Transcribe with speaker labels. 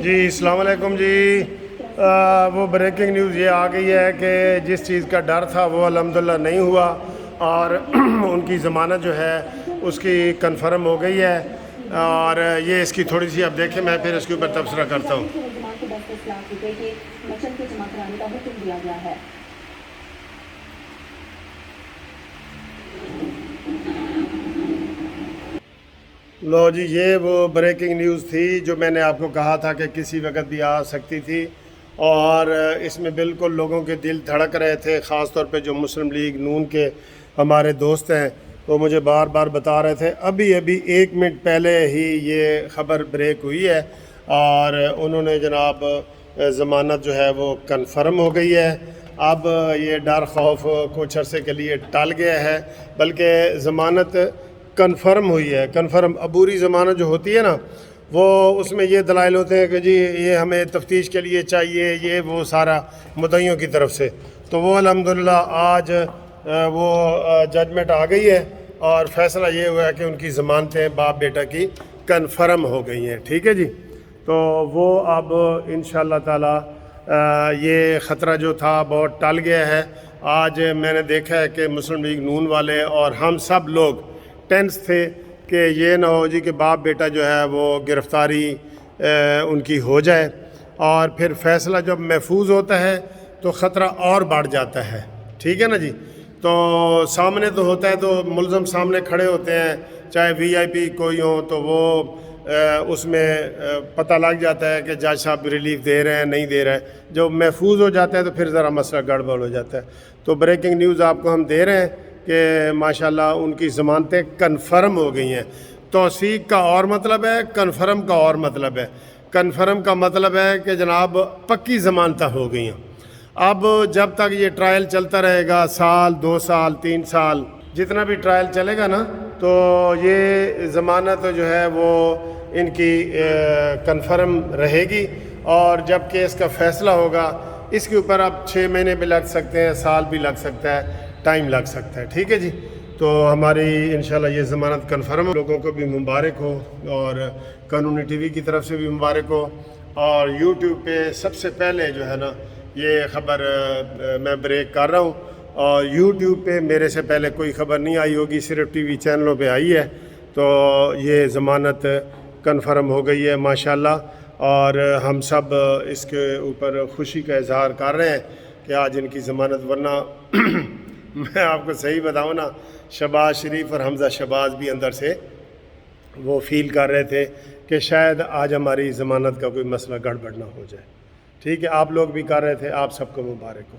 Speaker 1: جی السلام علیکم جی وہ بریکنگ نیوز یہ آ گئی ہے کہ جس چیز کا ڈر تھا وہ الحمدللہ نہیں ہوا اور ان کی ضمانت جو ہے اس کی کنفرم ہو گئی ہے اور یہ اس کی تھوڑی سی اب دیکھیں میں پھر اس کے اوپر تبصرہ کرتا ہوں۔ لو جی یہ وہ بریکنگ نیوز تھی جو میں نے آپ کو کہا تھا کہ کسی وقت بھی آ سکتی تھی اور اس میں بالکل لوگوں کے دل دھڑک رہے تھے، خاص طور پہ جو مسلم لیگ نون کے ہمارے دوست ہیں وہ مجھے بار بار بتا رہے تھے۔ ابھی 1 منٹ پہلے ہی یہ خبر بریک ہوئی ہے اور انہوں نے جناب ضمانت جو ہے وہ کنفرم ہو گئی ہے۔ اب یہ ڈر خوف کچھ عرصے کے لیے ٹل گیا ہے، بلکہ ضمانت کنفرم ہوئی ہے۔ کنفرم عبوری ضمانت جو ہوتی ہے نا وہ اس میں یہ دلائل ہوتے ہیں کہ جی یہ ہمیں تفتیش کے لیے چاہیے، یہ وہ سارا مدعیوں کی طرف سے، تو وہ الحمدللہ آج وہ ججمنٹ آ گئی ہے اور فیصلہ یہ ہوا ہے کہ ان کی ضمانتیں باپ بیٹا کی کنفرم ہو گئی ہیں۔ ٹھیک ہے جی، تو وہ اب انشاءاللہ تعالی یہ خطرہ جو تھا بہت ٹل گیا ہے۔ آج میں نے دیکھا ہے کہ مسلم لیگ نون والے اور ہم سب لوگ ٹینس تھے کہ یہ نہ ہو جی کہ باپ بیٹا جو ہے وہ گرفتاری ان کی ہو جائے، اور پھر فیصلہ جب محفوظ ہوتا ہے تو خطرہ اور بڑھ جاتا ہے۔ ٹھیک ہے نا جی، تو سامنے تو ہوتا ہے تو ملزم سامنے کھڑے ہوتے ہیں، چاہے VIP کوئی ہو تو وہ اس میں پتہ لگ جاتا ہے کہ جج صاحب ریلیف دے رہے ہیں نہیں دے رہے ہیں۔ جو محفوظ ہو جاتا ہے تو پھر ذرا مسئلہ گڑبڑ ہو جاتا ہے۔ تو بریکنگ نیوز آپ کو ہم دے رہے ہیں کہ ماشاءاللہ ان کی ضمانتیں کنفرم ہو گئی ہیں۔ توثیق کا اور مطلب ہے، کنفرم کا اور مطلب ہے۔ کنفرم کا مطلب ہے کہ جناب پکی ضمانتیں ہو گئی ہیں۔ اب جب تک یہ ٹرائل چلتا رہے گا، سال 2 سال 3 سال جتنا بھی ٹرائل چلے گا نا، تو یہ ضمانت جو ہے وہ ان کی کنفرم رہے گی، اور جب کیس کا فیصلہ ہوگا اس کے اوپر اب 6 مہینے بھی لگ سکتے ہیں، سال بھی لگ سکتا ہے، ٹائم لگ سکتا ہے۔ ٹھیک ہے جی، تو ہماری انشاءاللہ یہ ضمانت کنفرم، لوگوں کو بھی مبارک ہو اور قانونی TV کی طرف سے بھی مبارک ہو، اور YouTube پہ سب سے پہلے جو ہے نا یہ خبر میں بریک کر رہا ہوں، اور YouTube پہ میرے سے پہلے کوئی خبر نہیں آئی ہوگی، صرف TV چینلوں پہ آئی ہے۔ تو یہ ضمانت کنفرم ہو گئی ہے ماشاءاللہ، اور ہم سب اس کے اوپر خوشی کا اظہار کر رہے ہیں کہ آج ان کی ضمانت، ورنہ میں آپ کو صحیح بتاؤں نا، شہباز شریف اور حمزہ شہباز بھی اندر سے وہ فیل کر رہے تھے کہ شاید آج ہماری ضمانت کا کوئی مسئلہ گڑبڑ نہ ہو جائے۔ ٹھیک ہے، آپ لوگ بھی کر رہے تھے، آپ سب کو مبارک ہو۔